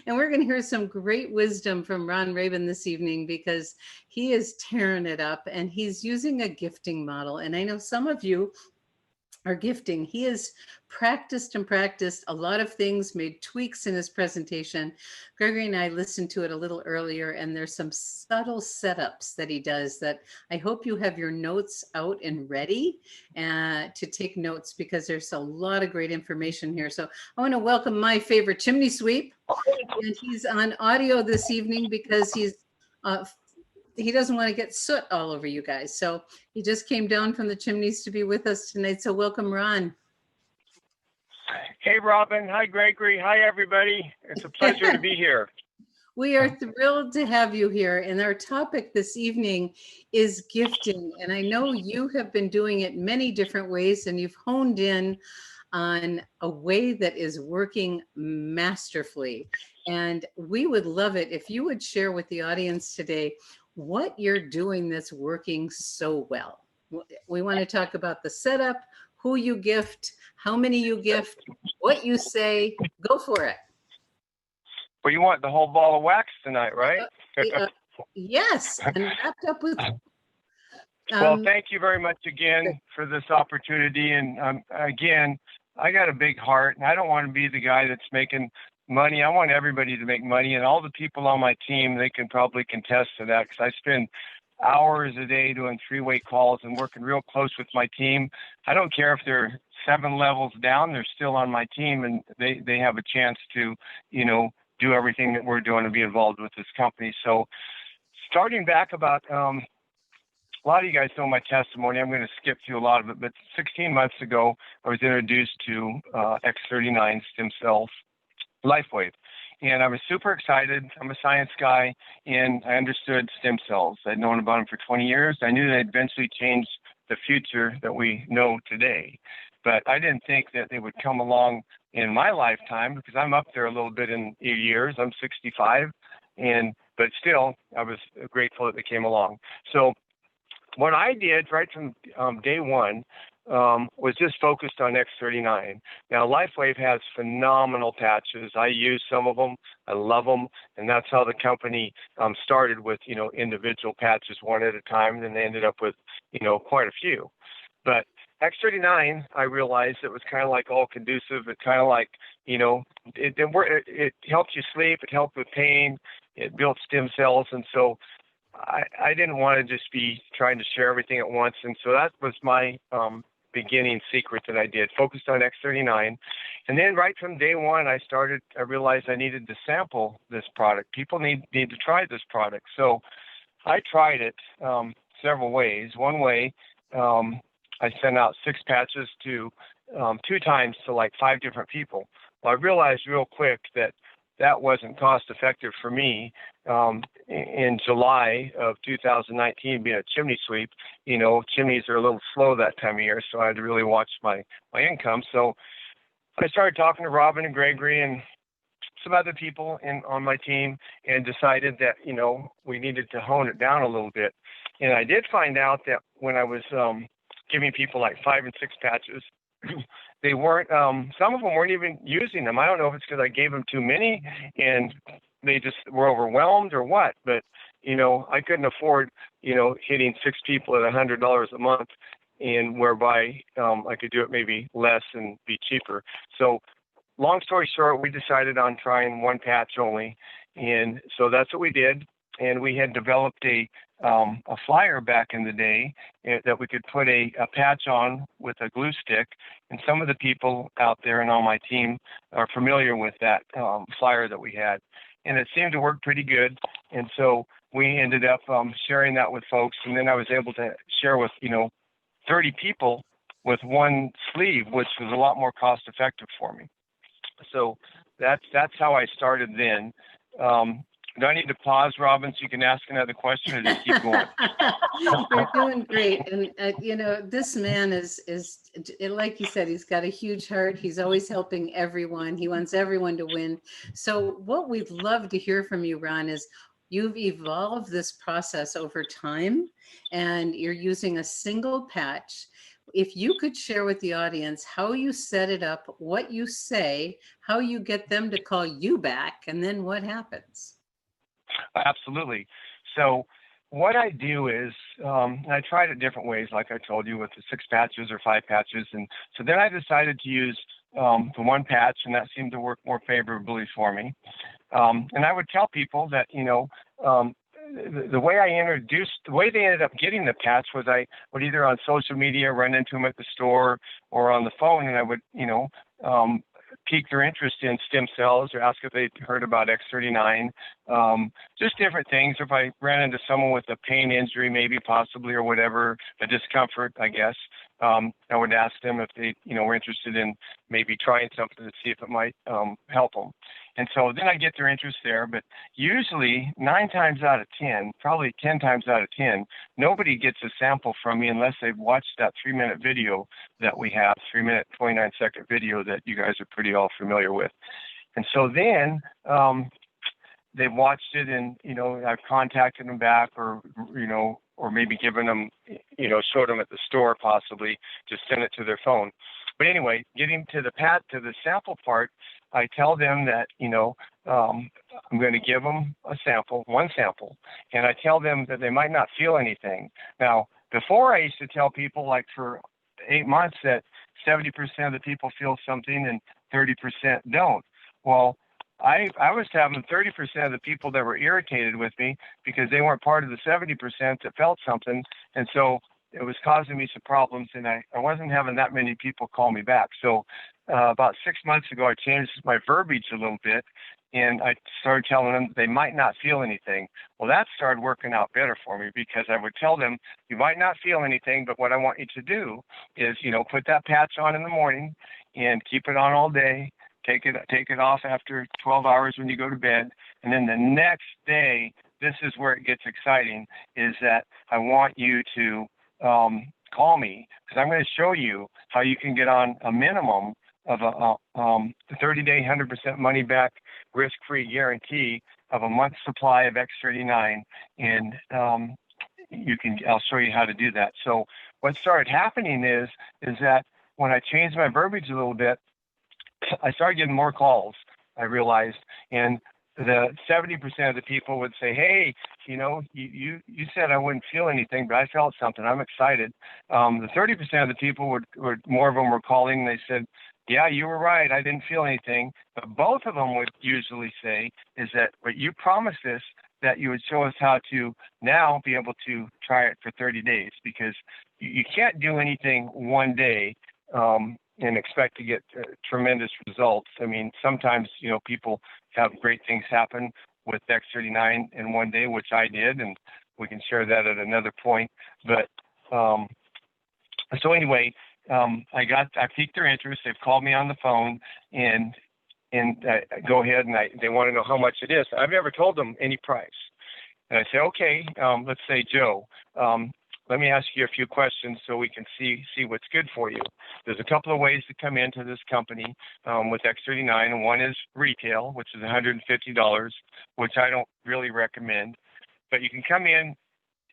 And we're going to hear some great wisdom from Ron Rabin this evening because he is tearing it up and he's using a gifting model. And I know some of you are gifting. He has practiced and practiced a lot of things, made tweaks in his presentation. Gregory and I listened to it a little earlier, and there's some subtle setups that he does that I hope you have your notes out and ready to take notes because there's a lot of great information here. So I want to welcome my favorite chimney sweep, and he's on audio this evening because he doesn't want to get soot all over you guys. So he just came down from the chimneys to be with us tonight. So welcome, Ron. Hey, Robin. Hi, Gregory. Hi, everybody. It's a pleasure to be here. We are thrilled to have you here. And our topic this evening is gifting. And I know you have been doing it many different ways, and you've honed in on a way that is working masterfully. And we would love it if you would share with the audience today what you're doing that's working so well. We want to talk about the setup, who you gift, how many you gift, what you say. Go for it. Well, you want the whole ball of wax tonight, right? Yes, and wrapped up with... well, thank you very much again for this opportunity. And again, I got a big heart, and I don't want to be the guy that's making money. I want everybody to make money, and all the people on my team, they can probably contest to that because I spend hours a day doing three-way calls and working real close with my team. I don't care if they're 7 levels down, they're still on my team, and they have a chance to, do everything that we're doing to be involved with this company. So starting back about, a lot of you guys know my testimony. I'm going to skip through a lot of it, but 16 months ago, I was introduced to X39 stem cells, LifeWave. And I was super excited. I'm a science guy, and I understood stem cells. I'd known about them for 20 years. I knew they'd eventually change the future that we know today. But I didn't think that they would come along in my lifetime because I'm up there a little bit in years. I'm 65. But still, I was grateful that they came along. So what I did right from day one was just focused on X39. Now, LifeWave has phenomenal patches. I use some of them. I love them. And that's how the company started with, individual patches one at a time. And then they ended up with, quite a few. But X39, I realized it was kind of like all conducive. It kind of like, it helped you sleep. It helped with pain. It built stem cells. And so I didn't want to just be trying to share everything at once. And so that was my beginning secret that I did, focused on X39. And then right from day one, I realized I needed to sample this product. People need to try this product. So I tried it several ways. One way, I sent out 6 patches to 2 times to like 5 different people. Well, I realized real quick that wasn't cost effective for me. In July of 2019, being a chimney sweep, chimneys are a little slow that time of year, so I had to really watch my income. So I started talking to Robin and Gregory and some other people on my team and decided that, we needed to hone it down a little bit. And I did find out that when I was giving people like 5 and 6 patches, they weren't, some of them weren't even using them. I don't know if it's because I gave them too many and they just were overwhelmed or what, but, I couldn't afford, hitting 6 people at $100 a month, and whereby I could do it maybe less and be cheaper. So long story short, we decided on trying 1 patch only. And so that's what we did. And we had developed a flyer back in the day that we could put a patch on with a glue stick. And some of the people out there and on my team are familiar with that flyer that we had. And it seemed to work pretty good. And so we ended up sharing that with folks. And then I was able to share with, 30 people with 1 sleeve, which was a lot more cost effective for me. So that's how I started then. Do I need to pause, Robin, so you can ask another question or just keep going? You're doing great. And, this man is, like you said, he's got a huge heart. He's always helping everyone. He wants everyone to win. So what we'd love to hear from you, Ron, is you've evolved this process over time and you're using a single patch. if you could share with the audience how you set it up, what you say, how you get them to call you back, and then what happens. Absolutely. So what I do is, I tried it different ways, like I told you, with the 6 patches or 5 patches. And so then I decided to use the 1 patch, and that seemed to work more favorably for me. And I would tell people that, the way the way they ended up getting the patch was I would either on social media run into them at the store or on the phone, and I would, pique their interest in stem cells or ask if they'd heard about X39, just different things. If I ran into someone with a pain injury, maybe possibly, or whatever, a discomfort, I guess, I would ask them if they, were interested in maybe trying something to see if it might help them. And so then I get their interest there, but usually 9 times out of 10, probably 10 times out of 10, nobody gets a sample from me unless they've watched that 3-minute video that we have, 3-minute, 29-second video that you guys are pretty all familiar with. And so then they've watched it, and, I've contacted them back, or maybe given them, showed them at the store, possibly just send it to their phone. But anyway, getting to the sample part, I tell them that, I'm going to give them a sample, 1 sample, and I tell them that they might not feel anything. Now, before I used to tell people, like for 8 months, that 70% of the people feel something and 30% don't. Well, I was having 30% of the people that were irritated with me because they weren't part of the 70% that felt something, and so it was causing me some problems, and I wasn't having that many people call me back. So about 6 months ago, I changed my verbiage a little bit, and I started telling them they might not feel anything. Well, that started working out better for me, because I would tell them, you might not feel anything, but what I want you to do is, put that patch on in the morning and keep it on all day. Take it off after 12 hours when you go to bed. And then the next day, this is where it gets exciting, is that I want you to call me, because I'm going to show you how you can get on a minimum of a 30-day, 100% money-back, risk-free guarantee of a month's supply of X39, and I'll show you how to do that. So what started happening is that when I changed my verbiage a little bit, I started getting more calls, I realized, and the 70% of the people would say, hey, you said I wouldn't feel anything, but I felt something. I'm excited. The 30% of the people would more of them were calling, and they said, yeah, you were right, I didn't feel anything. But both of them would usually say is that, but you promised us that you would show us how to now be able to try it for 30 days, because you can't do anything one day and expect to get tremendous results. I mean, sometimes, people have great things happen with X39 in one day, which I did, and we can share that at another point. But so anyway, I piqued their interest. They've called me on the phone, and go ahead, and they want to know how much it is. I've never told them any price. And I say, okay, let's say, Joe, let me ask you a few questions so we can see what's good for you. There's a couple of ways to come into this company with X39, and one is retail, which is $150, which I don't really recommend. But you can come in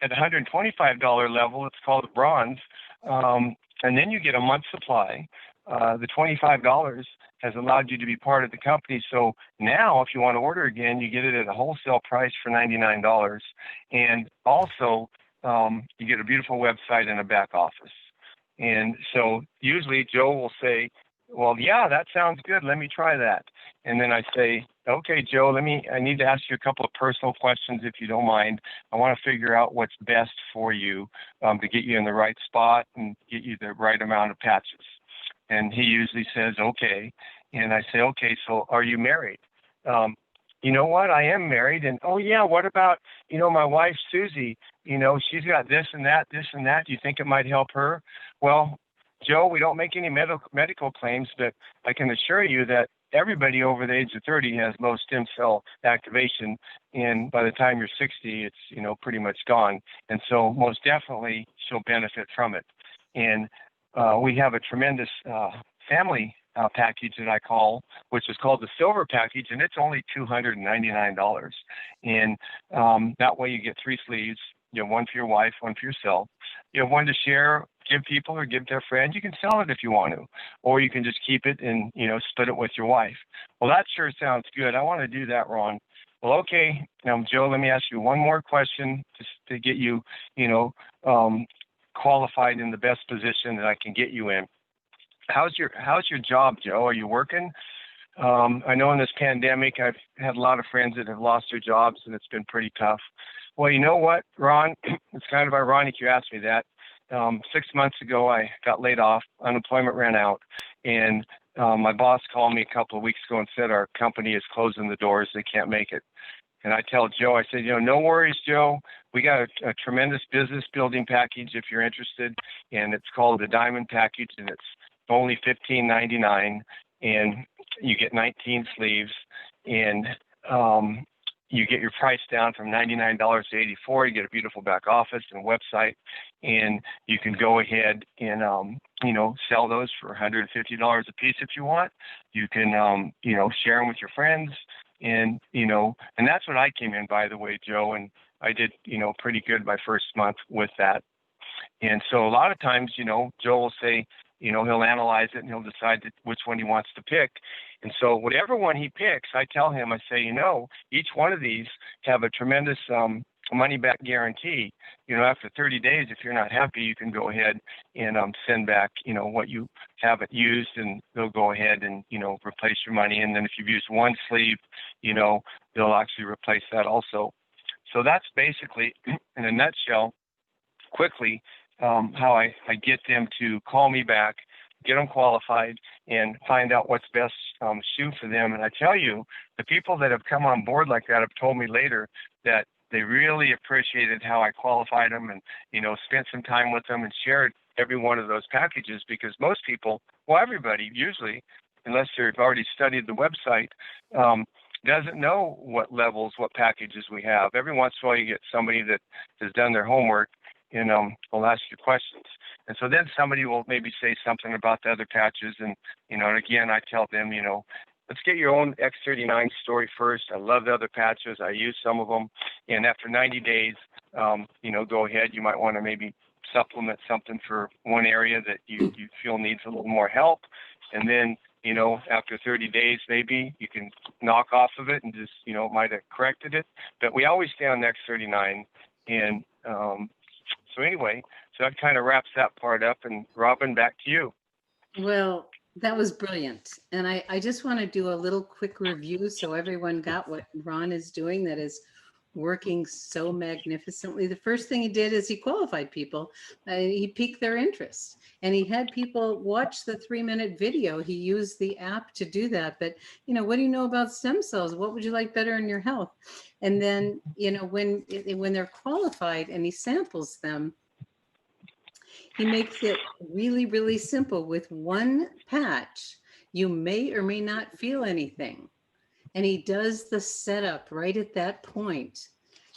at $125 level. It's called bronze, and then you get a month's supply. The $25 has allowed you to be part of the company. So now if you want to order again, you get it at a wholesale price for $99. And also, you get a beautiful website and a back office. And so usually Joe will say, well, yeah, that sounds good. Let me try that. And then I say, okay, Joe, I need to ask you a couple of personal questions, if you don't mind. I want to figure out what's best for you to get you in the right spot and get you the right amount of patches. And he usually says, okay. And I say, okay, so are you married? You know what? I am married. And, oh, yeah, what about, my wife, Susie? She's got this and that. Do you think it might help her? Well, Joe, we don't make any medical claims, but I can assure you that everybody over the age of 30 has low stem cell activation. And by the time you're 60, it's, pretty much gone. And so most definitely she'll benefit from it. And we have a tremendous family package that I call, which is called the silver package, and it's only $299. And that way you get 3 sleeves. You have one for your wife, one for yourself. You have one to share give people or give to a friend. You can sell it if you want to, or you can just keep it and, split it with your wife. Well, that sure sounds good. I want to do that, Ron. Well, okay. Joe, let me ask you one more question just to get you, qualified in the best position that I can get you in. How's your job, Joe? Are you working? I know in this pandemic, I've had a lot of friends that have lost their jobs, and it's been pretty tough. Well, you know what, Ron? It's kind of ironic you asked me that. 6 months ago, I got laid off. Unemployment ran out, and my boss called me a couple of weeks ago and said our company is closing the doors. They can't make it. And I tell Joe, I said, no worries, Joe. We got a tremendous business building package if you're interested, and it's called the Diamond Package, and it's only $15.99, and you get 19 sleeves, and you get your price down from $99 to $84. You get a beautiful back office and website, and you can go ahead and sell those for $150 a piece if you want. You can share them with your friends, and that's when I came in, by the way, Joe, and I did pretty good my first month with that. And so a lot of times, Joe will say, he'll analyze it and he'll decide which one he wants to pick. And so whatever one he picks, I tell him, I say, each one of these have a tremendous money back guarantee. After 30 days, if you're not happy, you can go ahead and send back, what you haven't used, and they'll go ahead and, replace your money. And then if you've used one sleeve, they'll actually replace that also. So that's basically, in a nutshell, quickly, how I get them to call me back, get them qualified, and find out what's best shoe for them. And I tell you, the people that have come on board like that have told me later that they really appreciated how I qualified them and, spent some time with them and shared every one of those packages, because most people, well, everybody usually, unless they've already studied the website, doesn't know what levels, what packages we have. Every once in a while you get somebody that has done their homework and will ask you questions. And so then somebody will maybe say something about the other patches. And, and again, I tell them, let's get your own X39 story first. I love the other patches. I use some of them. And after 90 days, go ahead. You might want to maybe supplement something for one area that you feel needs a little more help. And then, after 30 days, maybe you can knock off of it and just, might have corrected it. But we always stay on X39. And, so anyway, so that kind of wraps that part up. And Robin, back to you. Well, that was brilliant. And I just want to do a little quick review so everyone got what Ron is doing that is working so magnificently. The first thing he did is he qualified people. He piqued their interest. And he had people watch the 3-minute video. He used the app to do that. But, what do you know about stem cells? What would you like better in your health? And then, when they're qualified and he samples them, he makes it really, really simple. With one patch, you may or may not feel anything. And he does the setup right at that point.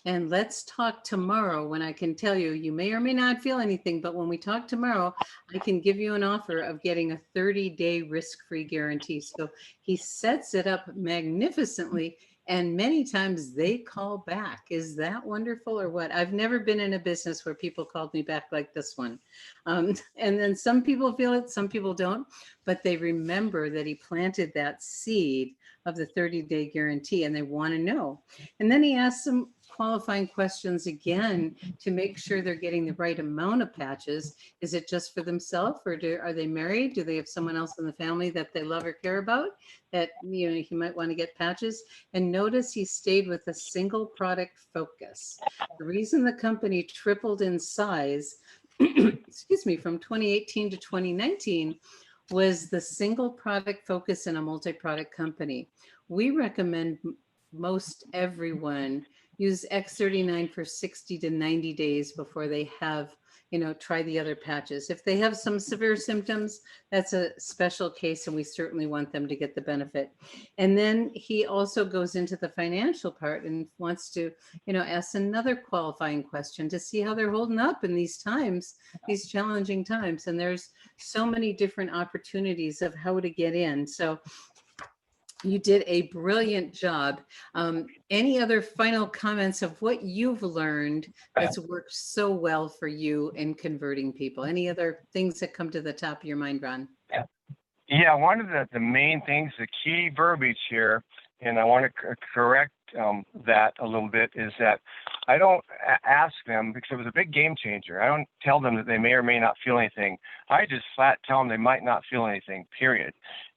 And let's talk tomorrow when I can tell you, you may or may not feel anything, but when we talk tomorrow, I can give you an offer of getting a 30-day risk-free guarantee. So he sets it up magnificently, and many times they call back. Is that wonderful or what? I've never been in a business where people called me back like this one. And then some people feel it, some people don't, but they remember that he planted that seed of the 30-day guarantee and they want to know. And then he asks some qualifying questions again to make sure they're getting the right amount of patches. Is it just for themselves, or are they married? Do they have someone else in the family that they love or care about that he might want to get patches? And notice he stayed with a single product focus. The reason the company tripled in size, excuse me, from 2018 to 2019 was the single product focus in a multi-product company. We recommend most everyone use X39 for 60 to 90 days before they have, try the other patches. If they have some severe symptoms, that's a special case, and we certainly want them to get the benefit. And then he also goes into the financial part and wants to, ask another qualifying question to see how they're holding up in these times, these challenging times. And there's so many different opportunities of how to get in. So You did a brilliant job. Any other final comments of what you've learned that's worked so well for you in converting people? Any other things that come to the top of your mind, Ron? Yeah, one of the main things, the key verbiage here, and I want to correct that a little bit, is that I don't ask them, because it was a big game changer. I don't tell them that they may or may not feel anything. I just flat tell them they might not feel anything, period.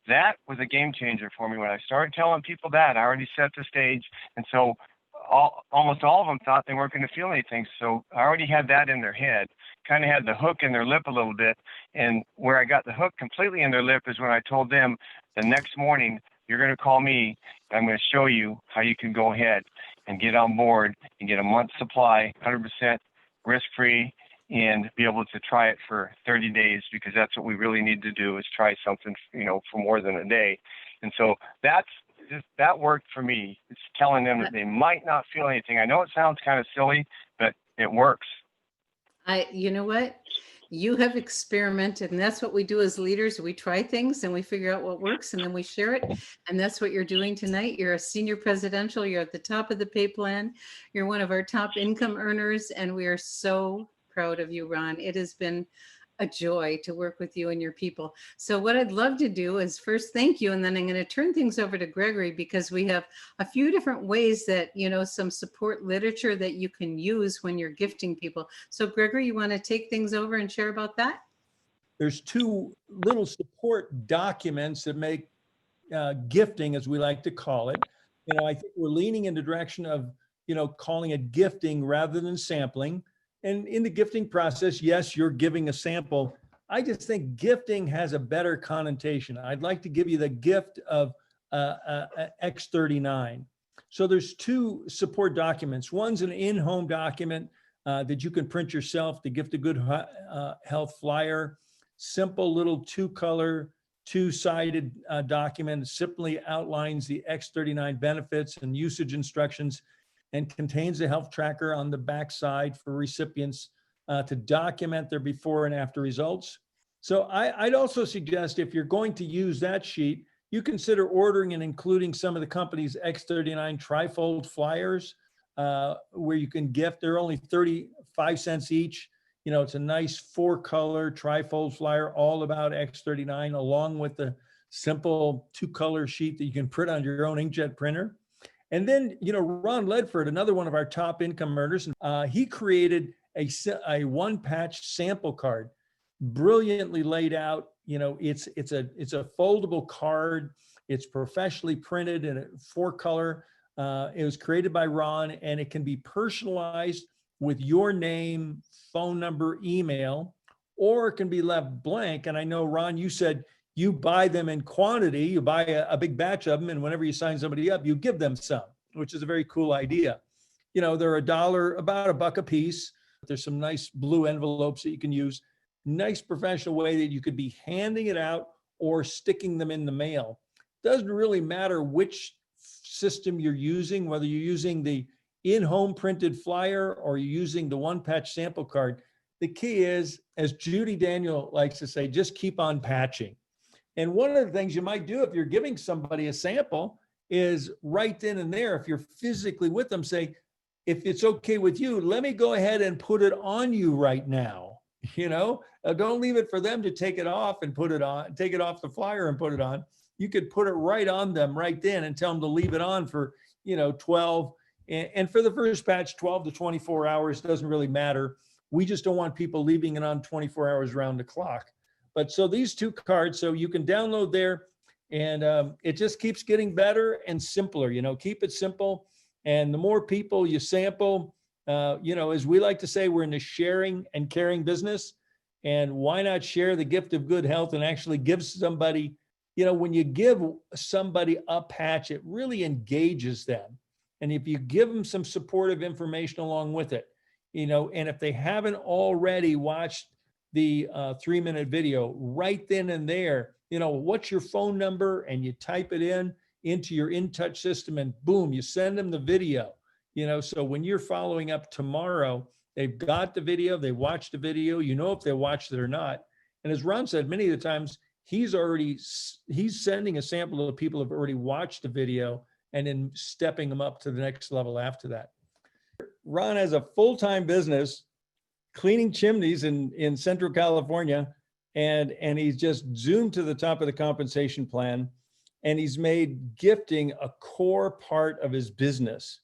That was a game changer for me. When I started telling people that, I already set the stage. And so almost all of them thought they weren't going to feel anything. So I already had that in their head, kind of had the hook in their lip a little bit. And where I got the hook completely in their lip is when I told them the next morning, you're going to call me. And I'm going to show you how you can go ahead and get on board and get a month's supply, 100% risk-free, and be able to try it for 30 days, because that's what we really need to do, is try something, for more than a day. And so that worked for me. It's telling them that they might not feel anything. I know it sounds kind of silly, but it works. You know what? You have experimented, and that's what we do as leaders. We try things and we figure out what works, and then we share it. And that's what you're doing tonight. You're a senior presidential. You're at the top of the pay plan. You're one of our top income earners, and we are so proud of you, Ron. It has been a joy to work with you and your people. So what I'd love to do is first thank you, and then I'm going to turn things over to Gregory, because we have a few different ways that, some support literature that you can use when you're gifting people. So Gregory, you want to take things over and share about that? There's two little support documents that make gifting, as we like to call it. I think we're leaning in the direction of, calling it gifting rather than sampling. And in the gifting process, yes, you're giving a sample. I just think gifting has a better connotation. I'd like to give you the gift of X39. So there's two support documents. One's an in-home document that you can print yourself, the Gift of Good Health flyer. Simple little two-color, two-sided document. It simply outlines the X39 benefits and usage instructions, and contains a health tracker on the backside for recipients to document their before and after results. So I'd also suggest, if you're going to use that sheet, you consider ordering and including some of the company's X39 trifold flyers where you can gift. They're only 35 cents each. It's a nice 4-color trifold flyer all about X39, along with the simple 2-color sheet that you can print on your own inkjet printer. And then, Ron Ledford, another one of our top income earners, he created a one-patch sample card, brilliantly laid out. It's a foldable card. It's professionally printed in a 4-color. It was created by Ron, and it can be personalized with your name, phone number, email, or it can be left blank. And I know, Ron, you said you buy them in quantity. You buy a big batch of them, and whenever you sign somebody up, you give them some, which is a very cool idea. They're about $1 a piece. There's some nice blue envelopes that you can use. Nice professional way that you could be handing it out or sticking them in the mail. Doesn't really matter which system you're using, whether you're using the in-home printed flyer or you're using the one-patch sample card. The key is, as Judy Daniel likes to say, just keep on patching. And one of the things you might do if you're giving somebody a sample is right then and there, if you're physically with them, say, if it's okay with you, let me go ahead and put it on you right now. Don't leave it for them to take it off and put it on, take it off the flyer and put it on. You could put it right on them right then and tell them to leave it on for, 12. And for the first batch, 12 to 24 hours, doesn't really matter. We just don't want people leaving it on 24 hours around the clock. But so these two cards, so you can download there, and it just keeps getting better and simpler. Keep it simple. And the more people you sample, as we like to say, we're in the sharing and caring business. And why not share the gift of good health and actually give somebody, when you give somebody a patch, it really engages them. And if you give them some supportive information along with it, and if they haven't already watched the 3-minute video right then and there, what's your phone number, and you type it into your InTouch system, and boom, you send them the video. So when you're following up tomorrow, they've got the video, they watched the video, if they watched it or not. And as Ron said, many of the times he's sending a sample to people who have already watched the video and then stepping them up to the next level after that. Ron has a full-time business cleaning chimneys in Central California, and he's just zoomed to the top of the compensation plan, and he's made gifting a core part of his business.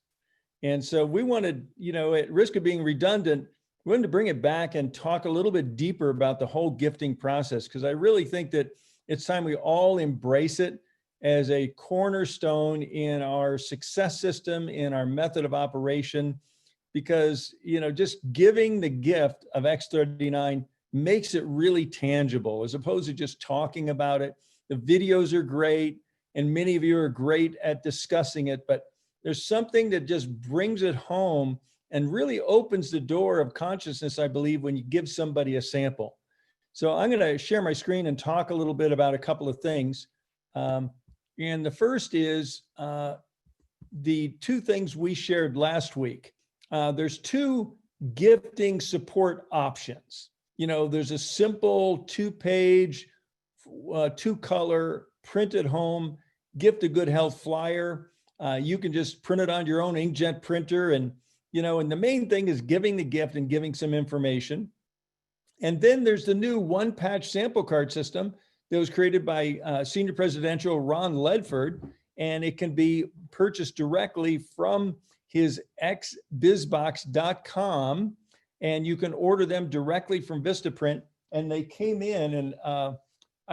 And so we wanted, at risk of being redundant, we wanted to bring it back and talk a little bit deeper about the whole gifting process, because I really think that it's time we all embrace it as a cornerstone in our success system, in our method of operation, because, just giving the gift of X39 makes it really tangible as opposed to just talking about it. The videos are great, and many of you are great at discussing it, but there's something that just brings it home and really opens the door of consciousness, I believe, when you give somebody a sample. So I'm going to share my screen and talk a little bit about a couple of things. And the first is the two things we shared last week. There's two gifting support options. There's a simple 2-page, 2-color, printed home, gift a good health flyer. You can just print it on your own inkjet printer, and the main thing is giving the gift and giving some information. And then there's the new one-patch sample card system that was created by Senior Presidential Ron Ledford, and it can be purchased directly from his xbizbox.com, and you can order them directly from Vistaprint. And they came in, and I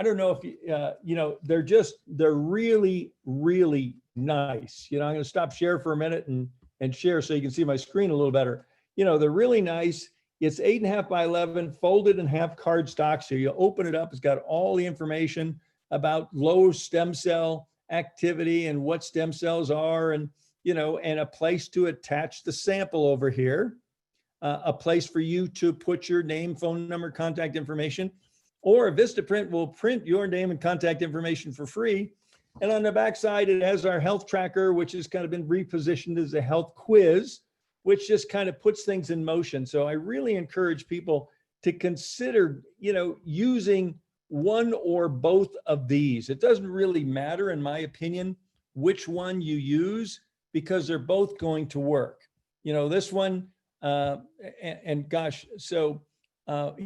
don't know if they're really, really nice. I'm going to stop share for a minute and share so you can see my screen a little better. They're really nice. It's 8.5 by 11, folded in half cardstock. So you open it up, it's got all the information about low stem cell activity and what stem cells are, and and a place to attach the sample over here, a place for you to put your name, phone number, contact information, or Vistaprint will print your name and contact information for free. And on the back side, it has our health tracker, which has kind of been repositioned as a health quiz, which just kind of puts things in motion. So I really encourage people to consider, using one or both of these. It doesn't really matter, in my opinion, which one you use, because they're both going to work. This one, and gosh, so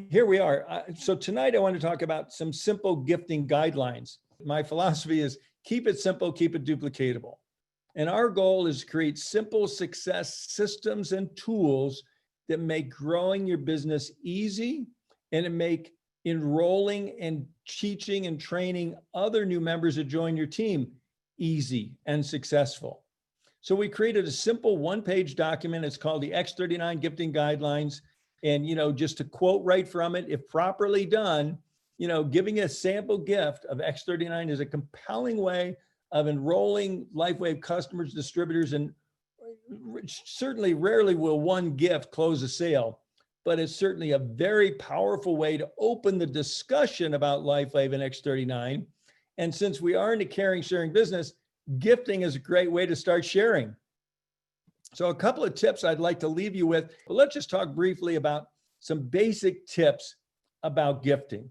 here we are. So tonight I want to talk about some simple gifting guidelines. My philosophy is keep it simple, keep it duplicatable. And our goal is to create simple success systems and tools that make growing your business easy, and to make enrolling and teaching and training other new members that join your team easy and successful. So we created a simple 1-page document. It's called the X39 Gifting Guidelines. And, just to quote right from it, if properly done, giving a sample gift of X39 is a compelling way of enrolling LifeWave customers, distributors, and certainly rarely will one gift close a sale, but it's certainly a very powerful way to open the discussion about LifeWave and X39. And since we are in a caring, sharing business, gifting is a great way to start sharing. So a couple of tips I'd like to leave you with, but let's just talk briefly about some basic tips about gifting.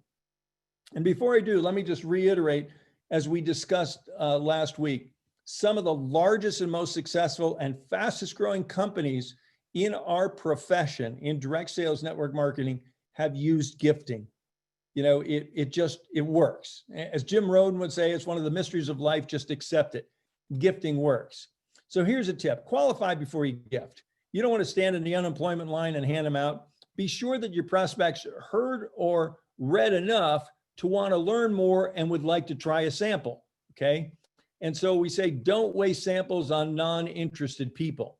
And before I do, let me just reiterate, as we discussed last week, some of the largest and most successful and fastest growing companies in our profession, in direct sales network marketing, have used gifting. It works. As Jim Rohn would say, it's one of the mysteries of life, just accept it. Gifting works. So here's a tip: qualify before you gift. You don't want to stand in the unemployment line and hand them out. Be sure that your prospects heard or read enough to want to learn more and would like to try a sample, okay? And so we say, don't waste samples on non-interested people.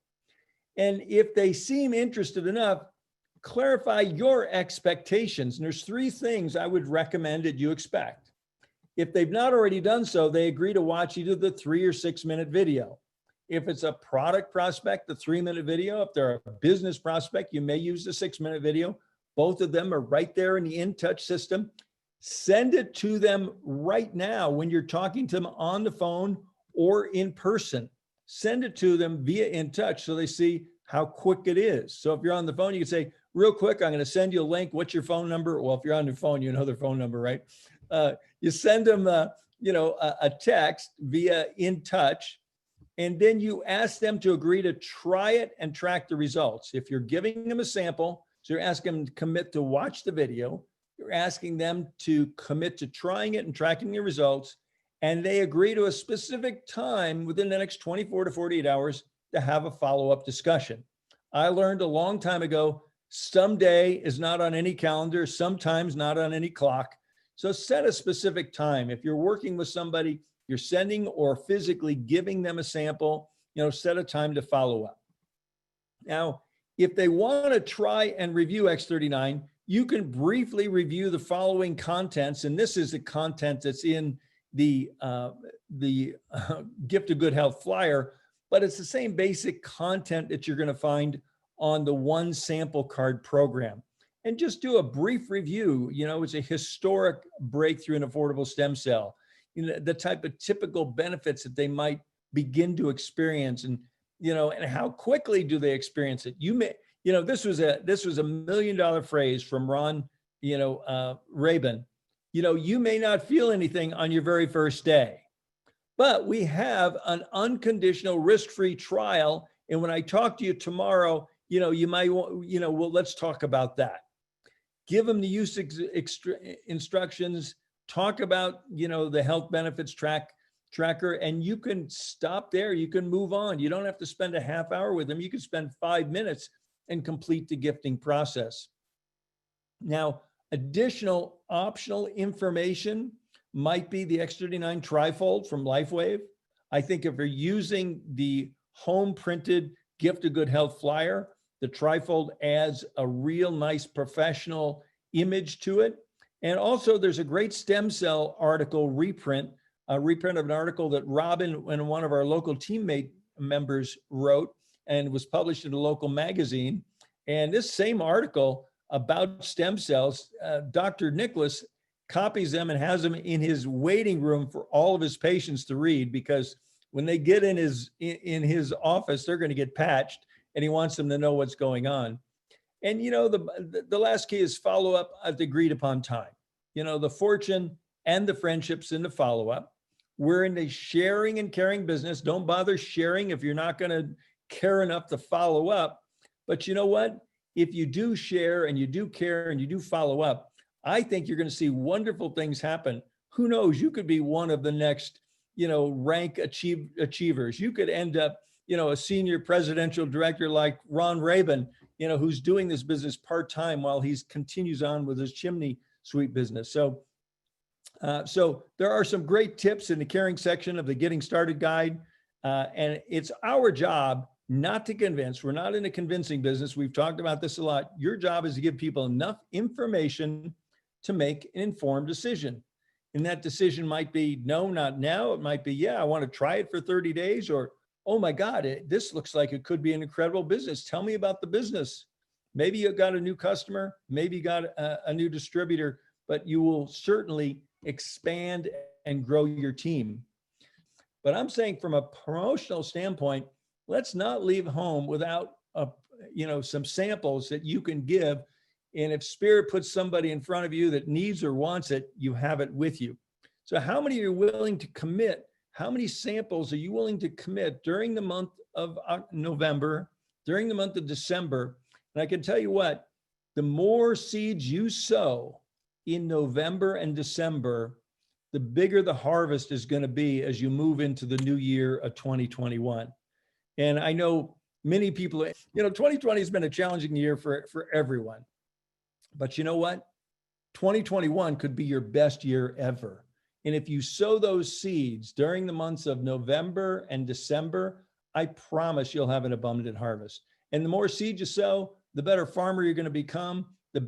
And if they seem interested enough, clarify your expectations. And there's 3 things I would recommend that you expect. If they've not already done so, they agree to watch either the 3 or 6 minute video. If it's a product prospect, the 3-minute video. If they're a business prospect, you may use the 6-minute video. Both of them are right there in the InTouch system. Send it to them right now when you're talking to them on the phone or in person. Send it to them via InTouch so they see how quick it is. So if you're on the phone, you can say, real quick, I'm going to send you a link. What's your phone number? Well, if you're on your phone, you know their phone number, right? You send them, a text via In Touch, and then you ask them to agree to try it and track the results. If you're giving them a sample, so you're asking them to commit to watch the video, you're asking them to commit to trying it and tracking the results, and they agree to a specific time within the next 24 to 48 hours to have a follow-up discussion. I learned a long time ago, someday is not on any calendar, sometimes not on any clock. So set a specific time. If you're working with somebody, you're sending or physically giving them a sample, set a time to follow up. Now, if they want to try and review X39, you can briefly review the following contents. And this is the content that's in the Gift of Good Health flyer, but it's the same basic content that you're going to find on the One Sample Card program. And just do a brief review. It's a historic breakthrough in affordable stem cell. The type of typical benefits that they might begin to experience, and how quickly do they experience it. This was a $1 million phrase from Ron, Rabin. You may not feel anything on your very first day, but we have an unconditional risk-free trial. And when I talk to you tomorrow, you might want, well, let's talk about that. Give them the use instructions, talk about, the health benefits tracker, and you can stop there. You can move on. You don't have to spend a half hour with them. You can spend 5 minutes and complete the gifting process. Now, additional optional information might be the X39 trifold from LifeWave. I think if you're using the home printed Gift of Good Health flyer, the trifold adds a real nice professional image to it. And also there's a great stem cell article reprint, a reprint of an article that Robin and one of our local teammate members wrote and was published in a local magazine. And this same article about stem cells, Dr. Nicholas copies them and has them in his waiting room for all of his patients to read, because when they get in his office, they're going to get patched, and he wants them to know what's going on. And, the last key is follow up at the agreed upon time. The fortune and the friendships in the follow up. We're in the sharing and caring business. Don't bother sharing if you're not going to care enough to follow up. But you know what? If you do share and you do care and you do follow up, I think you're going to see wonderful things happen. Who knows? You could be one of the next, rank achievers. You could end up, a senior presidential director like Ron Rabin, who's doing this business part-time while he continues on with his chimney sweep business. So there are some great tips in the caring section of the Getting Started guide. And it's our job not to convince. We're not in a convincing business. We've talked about this a lot. Your job is to give people enough information to make an informed decision. And that decision might be, no, not now. It might be, yeah, I want to try it for 30 days, or, oh my God, this looks like it could be an incredible business. Tell me about the business. Maybe you got a new customer, maybe you got a new distributor, but you will certainly expand and grow your team. But I'm saying from a promotional standpoint, let's not leave home without some samples that you can give. And if Spirit puts somebody in front of you that needs or wants it, you have it with you. So how many are you willing to commit? How many samples are you willing to commit during the month of November, during the month of December? And I can tell you what, the more seeds you sow in November and December, the bigger the harvest is going to be as you move into the new year of 2021. And I know many people, 2020 has been a challenging year for everyone. But you know what? 2021 could be your best year ever. And if you sow those seeds during the months of November and December, I promise you'll have an abundant harvest. And the more seeds you sow, the better farmer you're going to become. The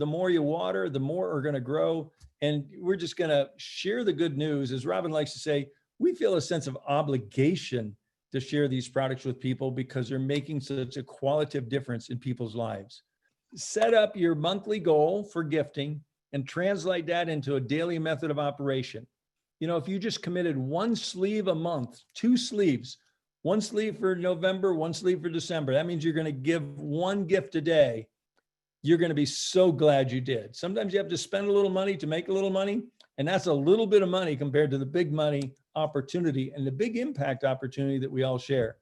more you water, the more are going to grow. And we're just going to share the good news. As Robin likes to say, we feel a sense of obligation to share these products with people because they're making such a qualitative difference in people's lives. Set up your monthly goal for gifting and translate that into a daily method of operation. If you just committed one sleeve a month, 2 sleeves, one sleeve for November, one sleeve for December, that means you're going to give one gift a day. You're going to be so glad you did. Sometimes you have to spend a little money to make a little money. And that's a little bit of money compared to the big money opportunity and the big impact opportunity that we all share.